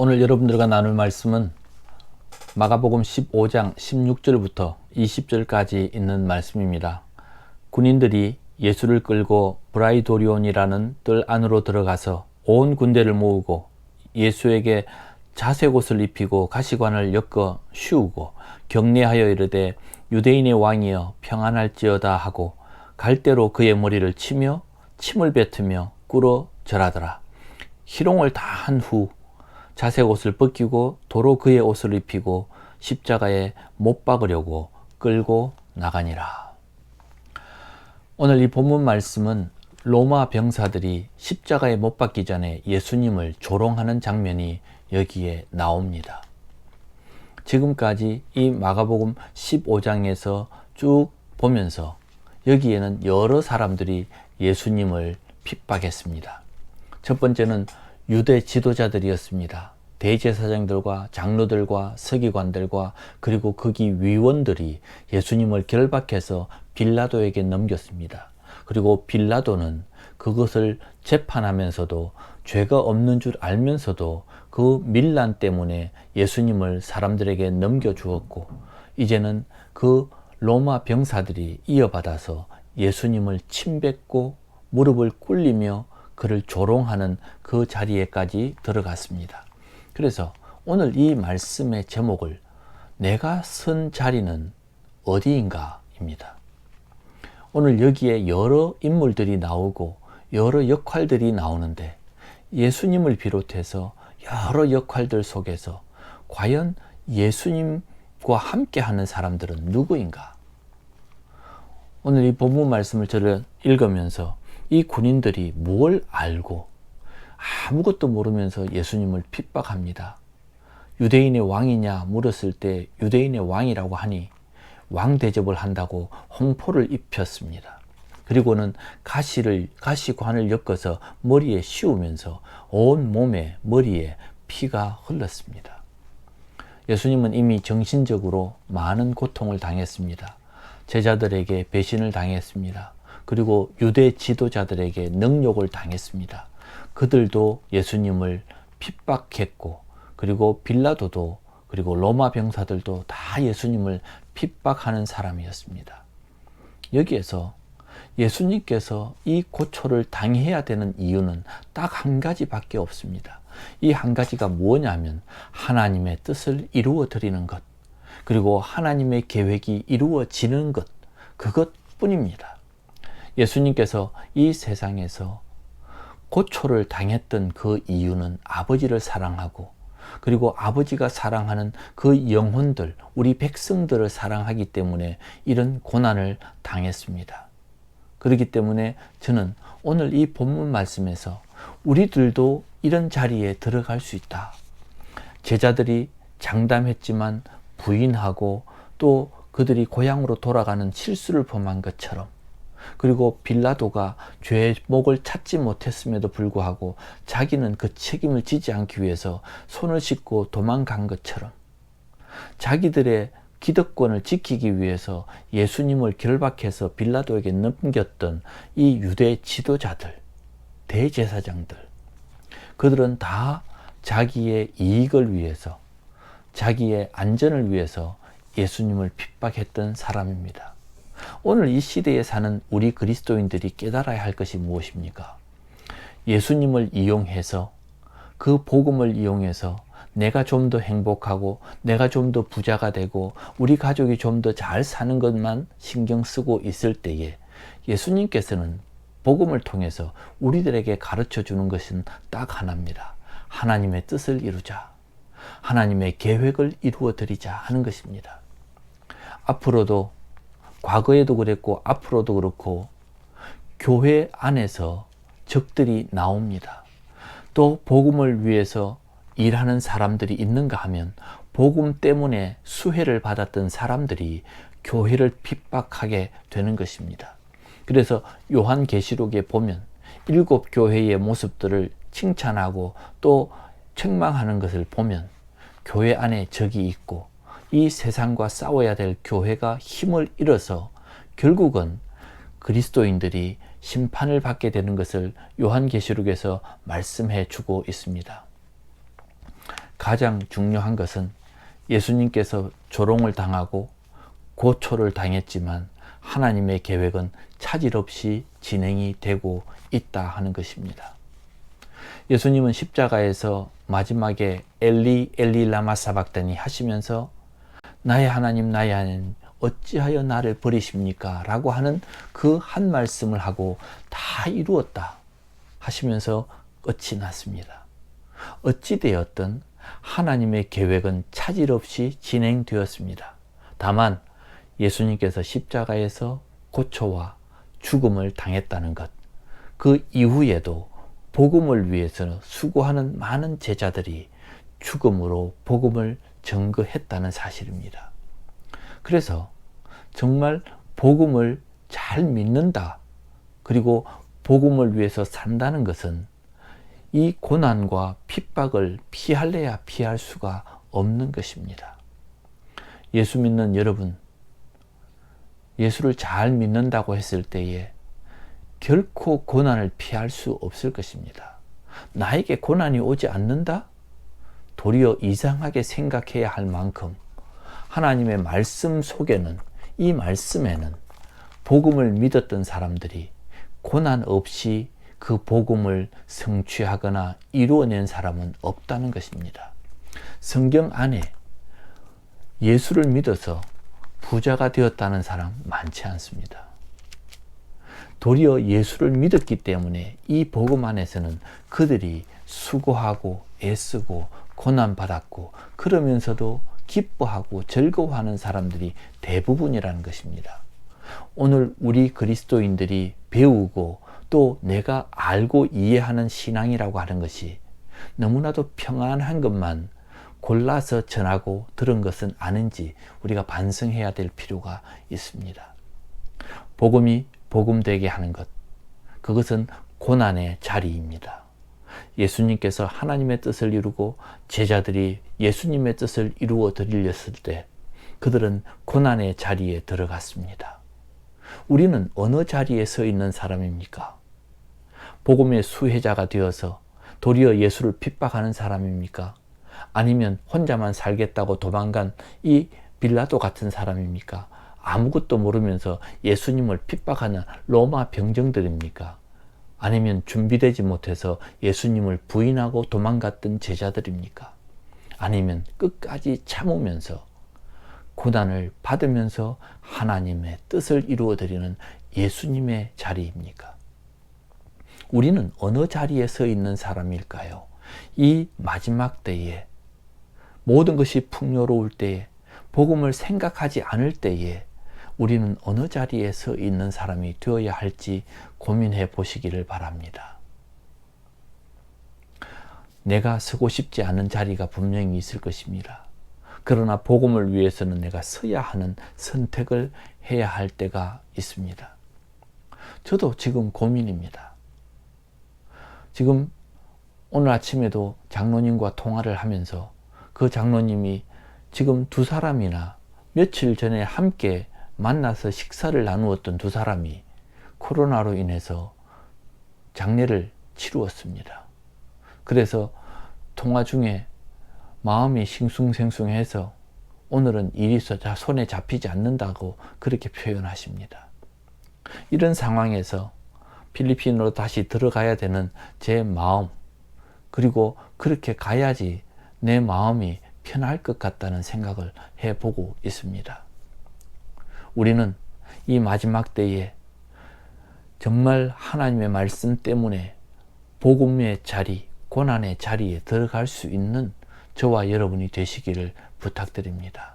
오늘 여러분들과 나눌 말씀은 마가복음 15장 16절부터 20절까지 있는 말씀입니다. 군인들이 예수를 끌고 브라이도리온이라는 뜰 안으로 들어가서 온 군대를 모으고 예수에게 자색옷을 입히고 가시관을 엮어 씌우고 경례하여 이르되 유대인의 왕이여 평안할지어다 하고 갈대로 그의 머리를 치며 침을 뱉으며 꿇어 절하더라. 희롱을 다 한 후 자색옷을 벗기고 도로 그의 옷을 입히고 십자가에 못 박으려고 끌고 나가니라. 오늘 이 본문 말씀은 로마 병사들이 십자가에 못 박기 전에 예수님을 조롱하는 장면이 여기에 나옵니다. 지금까지 이 마가복음 15장에서 쭉 보면서 여기에는 여러 사람들이 예수님을 핍박했습니다. 첫 번째는 유대 지도자들이었습니다. 대제사장들과 장로들과 서기관들과 그리고 거기 위원들이 예수님을 결박해서 빌라도에게 넘겼습니다. 그리고 빌라도는 그것을 재판하면서도 죄가 없는 줄 알면서도 그 밀란 때문에 예수님을 사람들에게 넘겨주었고, 이제는 그 로마 병사들이 이어받아서 예수님을 침뱉고 무릎을 꿇리며 그를 조롱하는 그 자리에까지 들어갔습니다. 그래서 오늘 이 말씀의 제목을 내가 선 자리는 어디인가 입니다. 오늘 여기에 여러 인물들이 나오고 여러 역할들이 나오는데 예수님을 비롯해서 여러 역할들 속에서 과연 예수님과 함께 하는 사람들은 누구인가? 오늘 이 본문 말씀을 저를 읽으면서 이 군인들이 뭘 알고 아무것도 모르면서 예수님을 핍박합니다. 유대인의 왕이냐 물었을 때 유대인의 왕이라고 하니 왕 대접을 한다고 홍포를 입혔습니다. 그리고는 가시관을 엮어서 머리에 씌우면서 온 몸에 머리에 피가 흘렀습니다. 예수님은 이미 정신적으로 많은 고통을 당했습니다. 제자들에게 배신을 당했습니다. 그리고 유대 지도자들에게 능욕을 당했습니다. 그들도 예수님을 핍박했고, 그리고 빌라도도, 그리고 로마 병사들도 다 예수님을 핍박하는 사람이었습니다. 여기에서 예수님께서 이 고초를 당해야 되는 이유는 딱 한 가지밖에 없습니다. 이 한 가지가 뭐냐면 하나님의 뜻을 이루어 드리는 것, 그리고 하나님의 계획이 이루어지는 것, 그것뿐입니다. 예수님께서 이 세상에서 고초를 당했던 그 이유는 아버지를 사랑하고, 그리고 아버지가 사랑하는 그 영혼들, 우리 백성들을 사랑하기 때문에 이런 고난을 당했습니다. 그렇기 때문에 저는 오늘 이 본문 말씀에서 우리들도 이런 자리에 들어갈 수 있다. 제자들이 장담했지만 부인하고 또 그들이 고향으로 돌아가는 실수를 범한 것처럼, 그리고 빌라도가 죄목을 찾지 못했음에도 불구하고 자기는 그 책임을 지지 않기 위해서 손을 씻고 도망간 것처럼, 자기들의 기득권을 지키기 위해서 예수님을 결박해서 빌라도에게 넘겼던 이 유대 지도자들, 대제사장들, 그들은 다 자기의 이익을 위해서, 자기의 안전을 위해서 예수님을 핍박했던 사람입니다. 오늘 이 시대에 사는 우리 그리스도인들이 깨달아야 할 것이 무엇입니까? 예수님을 이용해서, 그 복음을 이용해서 내가 좀 더 행복하고 내가 좀 더 부자가 되고 우리 가족이 좀 더 잘 사는 것만 신경 쓰고 있을 때에 예수님께서는 복음을 통해서 우리들에게 가르쳐 주는 것은 딱 하나입니다. 하나님의 뜻을 이루자, 하나님의 계획을 이루어 드리자 하는 것입니다. 앞으로도, 과거에도 그랬고 앞으로도 그렇고 교회 안에서 적들이 나옵니다. 또 복음을 위해서 일하는 사람들이 있는가 하면 복음 때문에 수혜를 받았던 사람들이 교회를 핍박하게 되는 것입니다. 그래서 요한계시록에 보면 7 교회의 모습들을 칭찬하고 또 책망하는 것을 보면 교회 안에 적이 있고 이 세상과 싸워야 될 교회가 힘을 잃어서 결국은 그리스도인들이 심판을 받게 되는 것을 요한계시록에서 말씀해 주고 있습니다. 가장 중요한 것은 예수님께서 조롱을 당하고 고초를 당했지만 하나님의 계획은 차질 없이 진행이 되고 있다 하는 것입니다. 예수님은 십자가에서 마지막에 엘리 엘리 라마 사박다니 하시면서 나의 하나님 나의 하나님 어찌하여 나를 버리십니까? 라고 하는 그 한 말씀을 하고 다 이루었다 하시면서 끝이 났습니다. 어찌되었든 하나님의 계획은 차질 없이 진행되었습니다. 다만 예수님께서 십자가에서 고초와 죽음을 당했다는 것, 그 이후에도 복음을 위해서 수고하는 많은 제자들이 죽음으로 복음을 증거했다는 사실입니다. 그래서 정말 복음을 잘 믿는다, 그리고 복음을 위해서 산다는 것은 이 고난과 핍박을 피할래야 피할 수가 없는 것입니다. 예수 믿는 여러분, 예수를 잘 믿는다고 했을 때에 결코 고난을 피할 수 없을 것입니다. 나에게 고난이 오지 않는다? 도리어 이상하게 생각해야 할 만큼 하나님의 말씀 속에는, 이 말씀에는 복음을 믿었던 사람들이 고난 없이 그 복음을 성취하거나 이루어낸 사람은 없다는 것입니다. 성경 안에 예수를 믿어서 부자가 되었다는 사람 많지 않습니다. 도리어 예수를 믿었기 때문에 이 복음 안에서는 그들이 수고하고 애쓰고 고난받았고 그러면서도 기뻐하고 즐거워하는 사람들이 대부분이라는 것입니다. 오늘 우리 그리스도인들이 배우고 또 내가 알고 이해하는 신앙이라고 하는 것이 너무나도 평안한 것만 골라서 전하고 들은 것은 아닌지 우리가 반성해야 될 필요가 있습니다. 복음이 복음되게 하는 것, 그것은 고난의 자리입니다. 예수님께서 하나님의 뜻을 이루고 제자들이 예수님의 뜻을 이루어 드리렸을 때 그들은 고난의 자리에 들어갔습니다. 우리는 어느 자리에 서 있는 사람입니까? 복음의 수혜자가 되어서 도리어 예수를 핍박하는 사람입니까? 아니면 혼자만 살겠다고 도망간 이 빌라도 같은 사람입니까? 아무것도 모르면서 예수님을 핍박하는 로마 병정들입니까? 아니면 준비되지 못해서 예수님을 부인하고 도망갔던 제자들입니까? 아니면 끝까지 참으면서 고난을 받으면서 하나님의 뜻을 이루어드리는 예수님의 자리입니까? 우리는 어느 자리에 서 있는 사람일까요? 이 마지막 때에 모든 것이 풍요로울 때에 복음을 생각하지 않을 때에 우리는 어느 자리에 서 있는 사람이 되어야 할지 고민해 보시기를 바랍니다. 내가 서고 싶지 않은 자리가 분명히 있을 것입니다. 그러나 복음을 위해서는 내가 서야 하는 선택을 해야 할 때가 있습니다. 저도 지금 고민입니다. 지금 오늘 아침에도 장로님과 통화를 하면서 그 장로님이 지금 두 사람이나 며칠 전에 함께 만나서 식사를 나누었던 두 사람이 코로나로 인해서 장례를 치루었습니다. 그래서 통화 중에 마음이 싱숭생숭해서 오늘은 일이 손에 잡히지 않는다고 그렇게 표현하십니다. 이런 상황에서 필리핀으로 다시 들어가야 되는 제 마음, 그리고 그렇게 가야지 내 마음이 편할 것 같다는 생각을 해보고 있습니다. 우리는 이 마지막 때에 정말 하나님의 말씀 때문에 복음의 자리, 고난의 자리에 들어갈 수 있는 저와 여러분이 되시기를 부탁드립니다.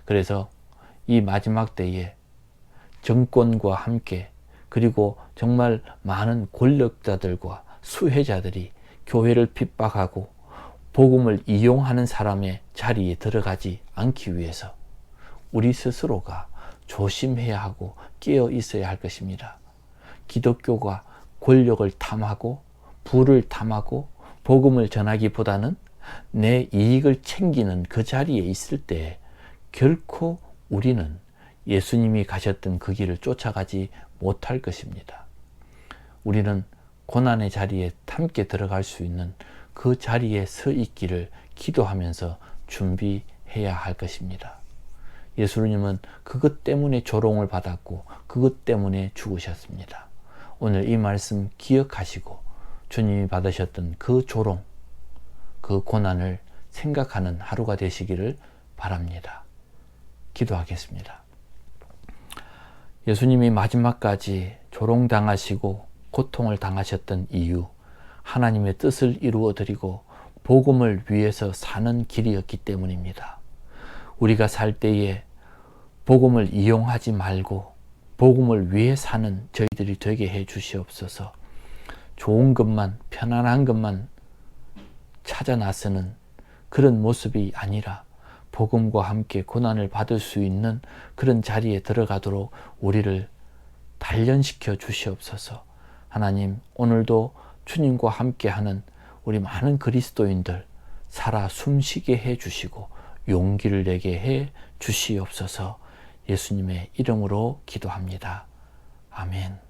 그래서 이 마지막 때에 정권과 함께 그리고 정말 많은 권력자들과 수혜자들이 교회를 핍박하고 복음을 이용하는 사람의 자리에 들어가지 않기 위해서 우리 스스로가 조심해야 하고 깨어 있어야 할 것입니다. 기독교가 권력을 탐하고 부를 탐하고 복음을 전하기보다는 내 이익을 챙기는 그 자리에 있을 때 결코 우리는 예수님이 가셨던 그 길을 쫓아가지 못할 것입니다. 우리는 고난의 자리에 함께 들어갈 수 있는 그 자리에 서 있기를 기도하면서 준비해야 할 것입니다. 예수님은 그것 때문에 조롱을 받았고 그것 때문에 죽으셨습니다. 오늘 이 말씀 기억하시고 주님이 받으셨던 그 조롱, 그 고난을 생각하는 하루가 되시기를 바랍니다. 기도하겠습니다. 예수님이 마지막까지 조롱당하시고 고통을 당하셨던 이유, 하나님의 뜻을 이루어드리고 복음을 위해서 사는 길이었기 때문입니다. 우리가 살 때에 복음을 이용하지 말고 복음을 위해 사는 저희들이 되게 해 주시옵소서. 좋은 것만, 편안한 것만 찾아 나서는 그런 모습이 아니라 복음과 함께 고난을 받을 수 있는 그런 자리에 들어가도록 우리를 단련시켜 주시옵소서. 하나님, 오늘도 주님과 함께하는 우리 많은 그리스도인들 살아 숨쉬게 해 주시고 용기를 내게 해 주시옵소서. 예수님의 이름으로 기도합니다. 아멘.